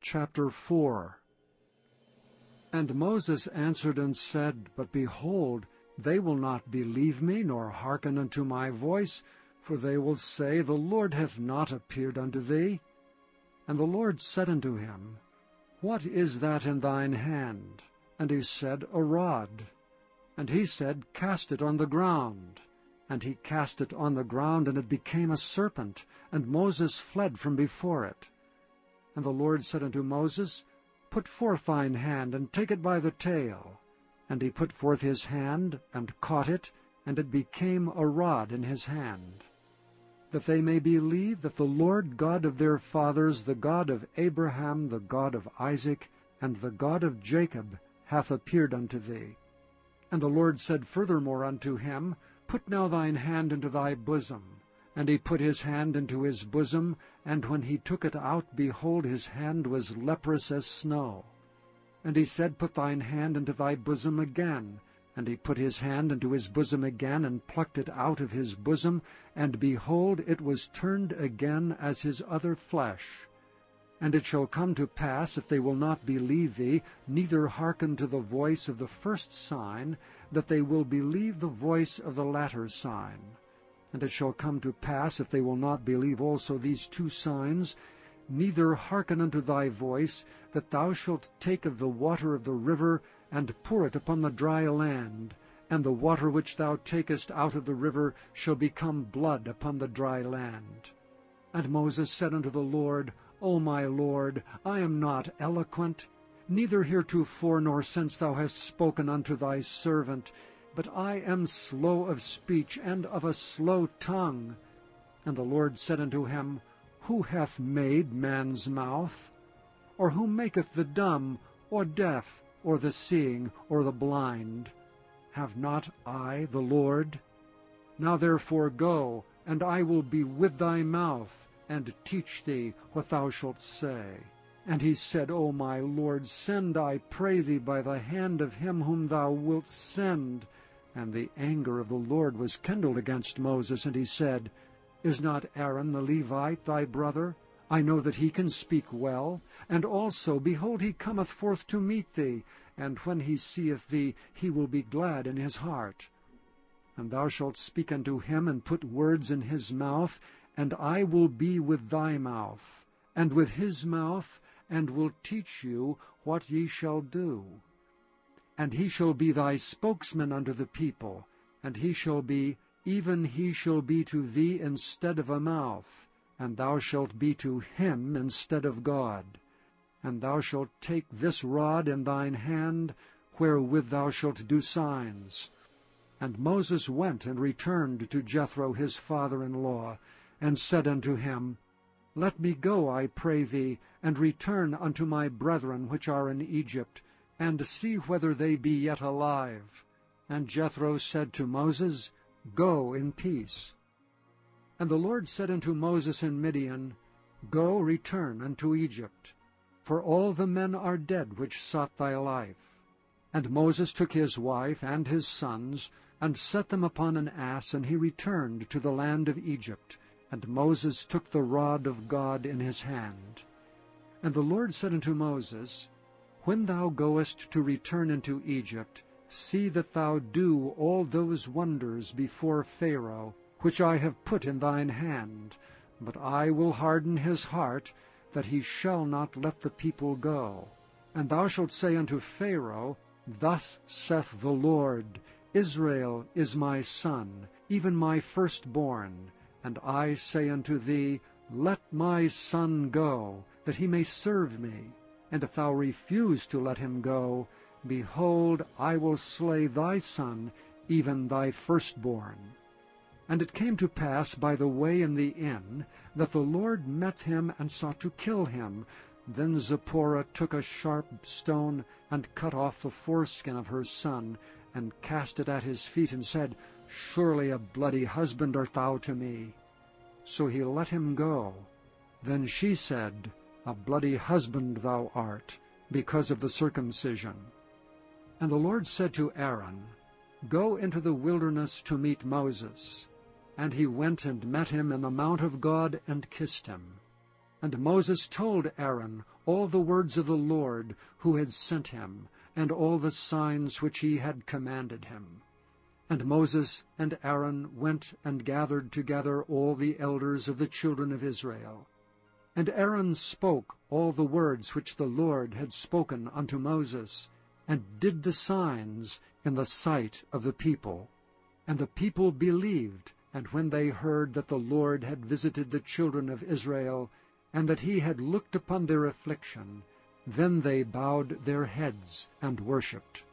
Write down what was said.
Chapter 4. And Moses answered and said, But behold, they will not believe me, nor hearken unto my voice, for they will say, The Lord hath not appeared unto thee. And the Lord said unto him, What is that in thine hand? And he said, A rod. And he said, Cast it on the ground. And he cast it on the ground, and it became a serpent, and Moses fled from before it. And the Lord said unto Moses, Put forth thine hand, and take it by the tail. And he put forth his hand, and caught it, and it became a rod in his hand. That they may believe that the Lord God of their fathers, the God of Abraham, the God of Isaac, and the God of Jacob, hath appeared unto thee. And the Lord said furthermore unto him, Put now thine hand into thy bosom. And he put his hand into his bosom, and when he took it out, behold, his hand was leprous as snow. And he said, Put thine hand into thy bosom again. And he put his hand into his bosom again, and plucked it out of his bosom, and behold, it was turned again as his other flesh. And it shall come to pass, if they will not believe thee, neither hearken to the voice of the first sign, that they will believe the voice of the latter sign. And it shall come to pass, if they will not believe also these two signs, neither hearken unto thy voice, that thou shalt take of the water of the river, and pour it upon the dry land, and the water which thou takest out of the river shall become blood upon the dry land. And Moses said unto the Lord, O my Lord, I am not eloquent, neither heretofore nor since thou hast spoken unto thy servant, but I am slow of speech, and of a slow tongue. And the Lord said unto him, Who hath made man's mouth? Or who maketh the dumb, or deaf, or the seeing, or the blind? Have not I the Lord? Now therefore go, and I will be with thy mouth, and teach thee what thou shalt say. And he said, O my Lord, send, I pray thee, by the hand of him whom thou wilt send. And the anger of the Lord was kindled against Moses, and he said, Is not Aaron the Levite thy brother? I know that he can speak well. And also, behold, he cometh forth to meet thee, and when he seeth thee, he will be glad in his heart. And thou shalt speak unto him, and put words in his mouth, and I will be with thy mouth, and with his mouth, and will teach you what ye shall do. And he shall be thy spokesman unto the people, and he shall be, even he shall be to thee instead of a mouth, and thou shalt be to him instead of God. And thou shalt take this rod in thine hand, wherewith thou shalt do signs. And Moses went and returned to Jethro his father-in-law, and said unto him, Let me go, I pray thee, and return unto my brethren which are in Egypt, and see whether they be yet alive. And Jethro said to Moses, Go in peace. And the Lord said unto Moses in Midian, Go, return unto Egypt, for all the men are dead which sought thy life. And Moses took his wife and his sons, and set them upon an ass, and he returned to the land of Egypt. And Moses took the rod of God in his hand. And the Lord said unto Moses, When thou goest to return into Egypt, see that thou do all those wonders before Pharaoh, which I have put in thine hand. But I will harden his heart, that he shall not let the people go. And thou shalt say unto Pharaoh, Thus saith the Lord, Israel is my son, even my firstborn. And I say unto thee, Let my son go, that he may serve me. And if thou refuse to let him go, behold, I will slay thy son, even thy firstborn. And it came to pass by the way in the inn, that the Lord met him and sought to kill him. Then Zipporah took a sharp stone, and cut off the foreskin of her son, and cast it at his feet, and said, Surely a bloody husband art thou to me. So he let him go. Then she said, A bloody husband thou art, because of the circumcision. And the Lord said to Aaron, Go into the wilderness to meet Moses. And he went and met him in the mount of God, and kissed him. And Moses told Aaron all the words of the Lord who had sent him, and all the signs which he had commanded him. And Moses and Aaron went and gathered together all the elders of the children of Israel. And Aaron spoke all the words which the Lord had spoken unto Moses, and did the signs in the sight of the people. And the people believed, and when they heard that the Lord had visited the children of Israel, and that he had looked upon their affliction, then they bowed their heads and worshipped.